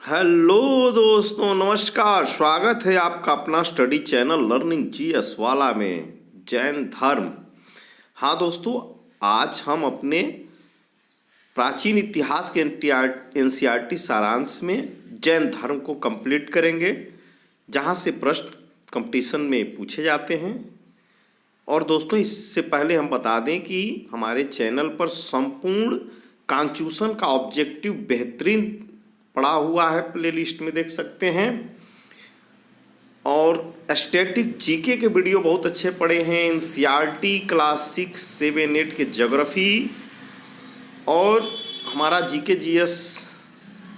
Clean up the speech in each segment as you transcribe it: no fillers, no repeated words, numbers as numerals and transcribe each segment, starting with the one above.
Hello दोस्तों, नमस्कार। स्वागत है आपका अपना स्टडी चैनल लर्निंग जीएस वाला में जैन धर्म। हाँ दोस्तों, आज हम अपने प्राचीन इतिहास के एनसीईआरटी सारांश में जैन धर्म को कंप्लीट करेंगे, जहाँ से प्रश्न कंपटीशन में पूछे जाते हैं। और दोस्तों, इससे पहले हम बता दें कि हमारे चैनल पर संपूर्ण कॉन्स्टिट्यूशन का ऑब्जेक्टिव बेहतरीन पड़ा हुआ है, प्लेलिस्ट में देख सकते हैं। और स्टैटिक जीके के वीडियो बहुत अच्छे पड़े हैं, एनसीईआरटी क्लास 6, 7, 8 के ज्योग्राफी और हमारा जीके जीएस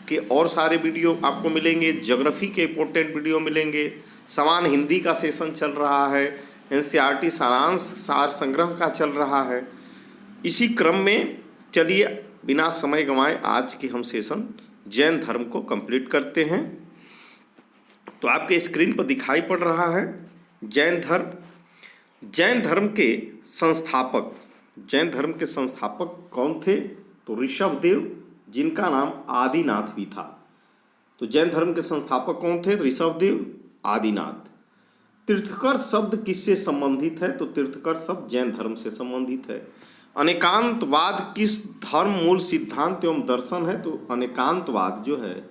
के और सारे वीडियो आपको मिलेंगे। ज्योग्राफी के इंपॉर्टेंट वीडियो मिलेंगे। समान हिंदी का सेशन चल रहा है, एनसीईआरटी सारांश सार संग्रह का चल रहा है। इसी क्रम में चलिए बिना समय गंवाए आज के हम सेशन जैन धर्म को कंप्लीट करते हैं। तो आपके स्क्रीन पर दिखाई पड़ रहा है जैन धर्म। जैन धर्म के संस्थापक कौन थे? तो ऋषभदेव, जिनका नाम आदिनाथ भी था। तो जैन धर्म के संस्थापक कौन थे? ऋषभदेव, आदिनाथ। तीर्थकर शब्द किससे संबंधित है? तो तीर्थकर शब्द जैन धर्म से संबंधित है। अनेकांतवाद किस धर्म मूल सिद्धांत एवं दर्शन है? तो अनेकांतवाद जो है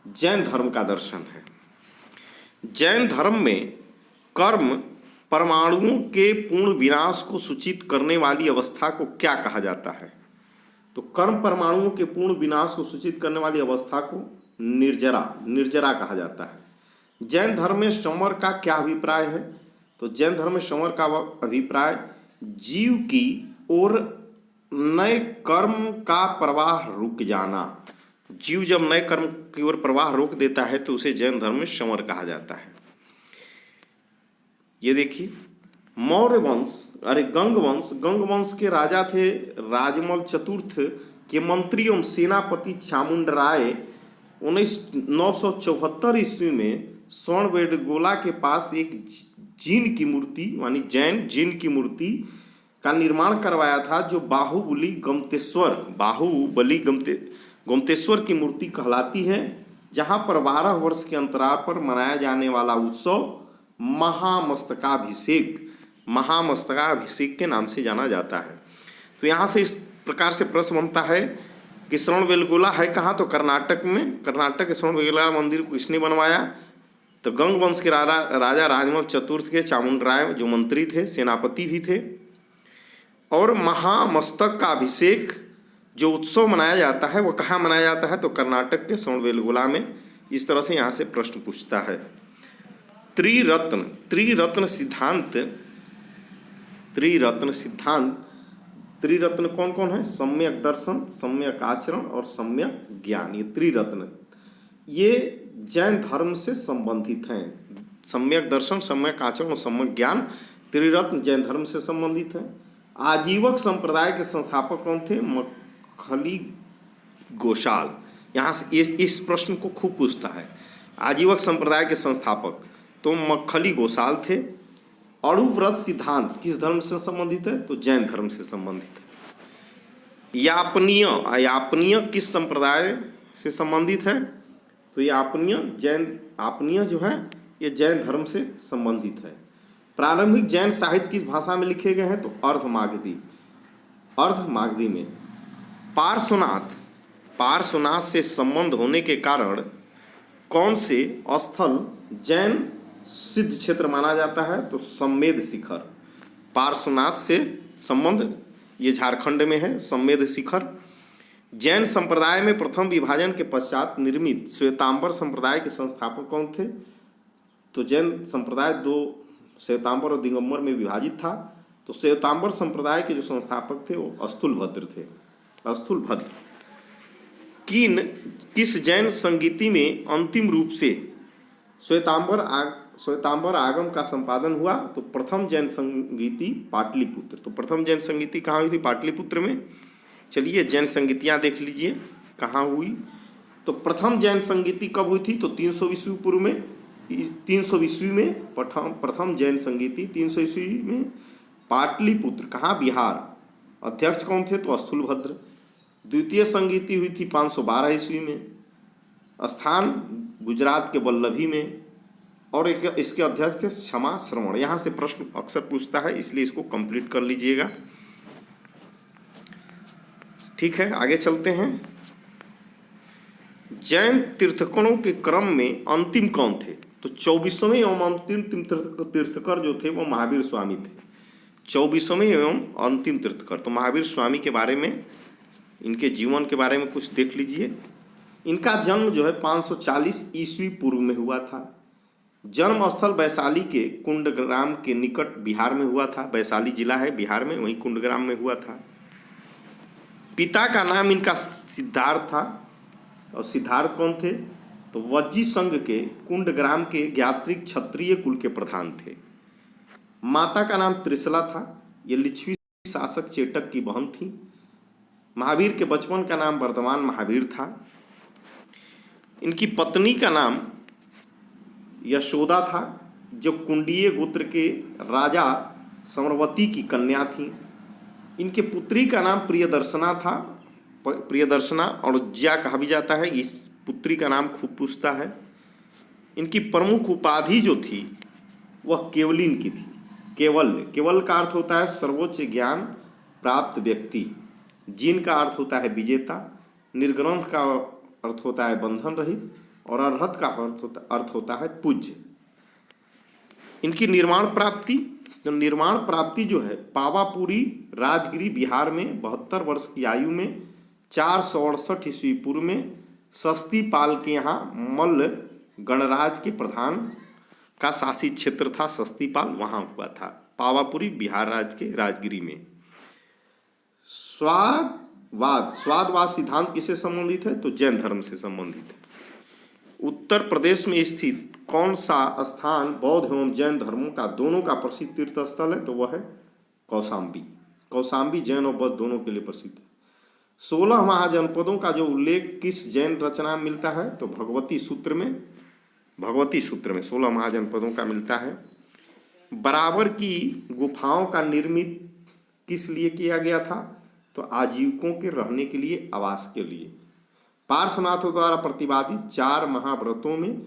जैन धर्म का दर्शन है। जैन धर्म में कर्म परमाणुओं के पूर्ण विनाश को सूचित करने वाली अवस्था को क्या कहा जाता है? तो कर्म परमाणुओं के पूर्ण विनाश को सूचित करने वाली अवस्था को निर्जरा कहा जाता है। जैन धर्म में संवर का क्या अभिप्राय है? तो जैन धर्म में संवर का अभिप्राय जीव की और नए कर्म का प्रवाह रुक जाना। जीव जब नए कर्म की ओर प्रवाह रोक देता है तो उसे जैन धर्म में संवर कहा जाता है। ये देखिए, मौर्य वंश गंग वंश के राजा थे राजमल चतुर्थ के मंत्री एवं सेनापति चामुंडराय 974 ईस्वी में स्वर्णबेलगोला के पास एक जीन की मूर्ति मानी जैन जीन की मूर्ति का निर्माण करवाया था, जो बाहुबली गोमतेश्वर की मूर्ति कहलाती है, जहां पर 12 वर्ष के अंतराल पर मनाया जाने वाला उत्सव महामस्तकाभिषेक के नाम से जाना जाता है। तो यहाँ से इस प्रकार से प्रश्न बनता है कि श्रवणबेलगोला है कहाँ? तो कर्नाटक में। कर्नाटक के श्रवणबेलगोला मंदिर को किसने बनवाया? तो गंग वंश के राजा राजमल चतुर्थ के चामुंडराय, जो मंत्री थे, सेनापति भी थे। और महामस्तक का अभिषेक जो उत्सव मनाया जाता है वो कहाँ मनाया जाता है? तो कर्नाटक के श्रवणबेलगोला में। इस तरह से यहाँ से प्रश्न पूछता है। त्रिरत्न सिद्धांत कौन कौन है? सम्यक दर्शन, सम्यक आचरण और सम्यक ज्ञान। ये त्रिरत्न ये जैन धर्म से संबंधित हैं। सम्यक दर्शन, सम्यक आचरण और सम्यक ज्ञान, त्रिरत्न जैन धर्म से संबंधित है। आजीवक संप्रदाय के संस्थापक कौन थे? मक्खली गोशाल। यहाँ से इस प्रश्न को खूब पूछता है। आजीवक संप्रदाय के संस्थापक तो मक्खली गोशाल थे। अणुव्रत सिद्धांत किस धर्म से संबंधित है? तो जैन धर्म से संबंधित है। यापनीय किस संप्रदाय से संबंधित है? तो यापनीय जो है ये जैन धर्म से संबंधित है। प्रारंभिक जैन साहित्य किस भाषा में लिखे गए हैं? तो अर्धमागधी में। पार्श्वनाथ से संबंध होने के कारण कौन से स्थल जैन सिद्ध क्षेत्र माना जाता है? तो सम्मेद शिखर। पार्श्वनाथ से संबंध ये झारखंड में है, सम्मेद शिखर। जैन संप्रदाय में प्रथम विभाजन के पश्चात निर्मित श्वेतांबर संप्रदाय के संस्थापक कौन थे? तो जैन संप्रदाय 2 श्वेतांबर और दिगंबर में विभाजित था। तो श्वेतांबर संप्रदाय के जो संस्थापक थे वो स्थूलभद्र थे। स्थूलभद्र किस जैन संगीति में अंतिम रूप से श्वेतांबर आगम का संपादन हुआ? तो प्रथम जैन संगीति पाटलिपुत्र। तो प्रथम जैन संगीति कहाँ हुई थी? पाटलिपुत्र में। चलिए जैन संगीतियाँ देख लीजिए कहाँ हुई। तो प्रथम जैन संगीति कब हुई थी? तो 300 ईस्वी पूर्व में। 300 ईस्वी में प्रथम जैन संगीति 300 ईस्वी में पाटलिपुत्र, कहाँ? बिहार। अध्यक्ष कौन थे? तो स्थूलभद्र। द्वितीय संगीति हुई थी 512 ईस्वी में। स्थान गुजरात के वल्लभी में, और एक इसके अध्यक्ष थे क्षमा श्रवण। यहाँ से प्रश्न अक्सर पूछता है, इसलिए इसको कंप्लीट कर लीजिएगा। ठीक है, आगे चलते हैं। जैन तीर्थंकरों के क्रम में अंतिम कौन थे? तो 24वें एवं अंतिम तीर्थंकर जो थे वो महावीर स्वामी थे। 24वें एवं अंतिम तीर्थंकर, तो महावीर स्वामी के बारे में, इनके जीवन के बारे में कुछ देख लीजिए। इनका जन्म जो है 540 ईस्वी पूर्व में हुआ था। जन्म स्थल वैशाली के कुंडग्राम के निकट बिहार में हुआ था। वैशाली जिला है बिहार में, वहीं कुंडग्राम में हुआ था। पिता का नाम इनका सिद्धार्थ था। और सिद्धार्थ कौन थे? तो वज्जी संघ के कुंडग्राम के ज्ञात्रिक क्षत्रिय कुल के प्रधान थे। माता का नाम त्रिशला था। ये लिच्छवी शासक चेटक की बहन थी। महावीर के बचपन का नाम वर्धमान महावीर था। इनकी पत्नी का नाम यशोदा था, जो कुंडीय गोत्र के राजा समरवती की कन्या थी। इनके पुत्री का नाम प्रियदर्शना था। प्रियदर्शना और ज्या कहा भी जाता है। इस पुत्री का नाम खूब पूछता है। इनकी प्रमुख उपाधि जो थी वह केवलिन की थी। केवल्य, केवल का अर्थ होता है सर्वोच्च ज्ञान प्राप्त व्यक्ति। जिन का अर्थ होता है विजेता। निर्ग्रंथ का अर्थ होता है बंधन रहित। और अर्हत का अर्थ होता है पूज्य। इनकी निर्माण प्राप्ति जो है पावापुरी राजगिरी बिहार में 72 वर्ष की आयु में 468 ईस्वी पूर्व में सस्ती पाल के यहाँ मल्ल गणराज के प्रधान का शासित क्षेत्र था। सस्ती पाल वहाँ हुआ था, पावापुरी बिहार राज्य के राजगिरी में। स्वादवाद सिद्धांत किससे संबंधित है? तो जैन धर्म से संबंधित है। उत्तर प्रदेश में स्थित कौन सा स्थान बौद्ध एवं जैन धर्मों का दोनों का प्रसिद्ध तीर्थ स्थल है? तो वह है कौशाम्बी। कौशाम्बी जैन और बौद्ध दोनों के लिए प्रसिद्ध है। 16 महाजनपदों का जो उल्लेख किस जैन रचना में मिलता है? तो भगवती सूत्र में 16 महाजनपदों का मिलता है। बराबर की गुफाओं का निर्मित किस लिए किया गया था? तो आजीविकों के रहने के लिए, आवास के लिए। पार्श्वनाथों द्वारा प्रतिपादित 4 महाव्रतों में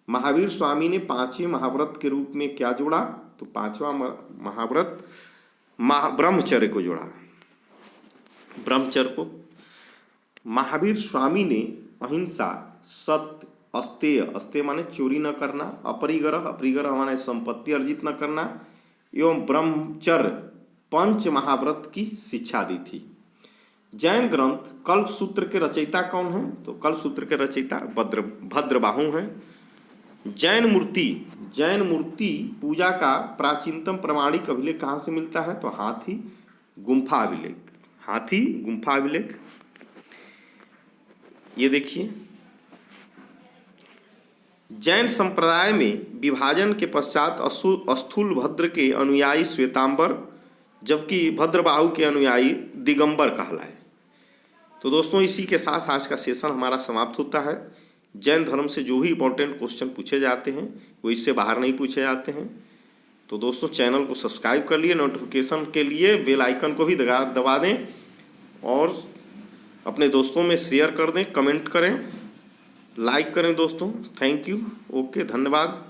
महावीर स्वामी ने 5वें महाव्रत के रूप में क्या जोड़ा? तो 5वां महाव्रत ब्रह्मचर्य को जोड़ा। ब्रह्मचर्य को महावीर स्वामी ने अहिंसा, सत्य, अस्तेय, अस्तेय माने चोरी न करना, अपरिग्रह माने संपत्ति अर्जित न करना, एवं ब्रह्मचर्य 5 महाव्रत की शिक्षा दी थी। जैन ग्रंथ कल्पसूत्र के रचयिता कौन है? तो कल्पसूत्र के रचयिता भद्रबाहु हैं। जैन मूर्ति पूजा का प्राचीनतम प्रमाणिक अभिलेख कहाँ से मिलता है? तो हाथी गुम्फा अभिलेख। ये देखिए, जैन संप्रदाय में विभाजन के पश्चात स्थूल भद्र के अनुयायी श्वेतांबर, जबकि भद्रबाहु के अनुयायी दिगंबर कहलाए। तो दोस्तों, इसी के साथ आज का सेशन हमारा समाप्त होता है। जैन धर्म से जो भी इंपॉर्टेंट क्वेश्चन पूछे जाते हैं वो इससे बाहर नहीं पूछे जाते हैं। तो दोस्तों, चैनल को सब्सक्राइब कर लिए, नोटिफिकेशन के लिए बेल आइकन को भी दबा दें और अपने दोस्तों में शेयर कर दें, कमेंट करें, लाइक करें दोस्तों। थैंक यू, ओके, धन्यवाद।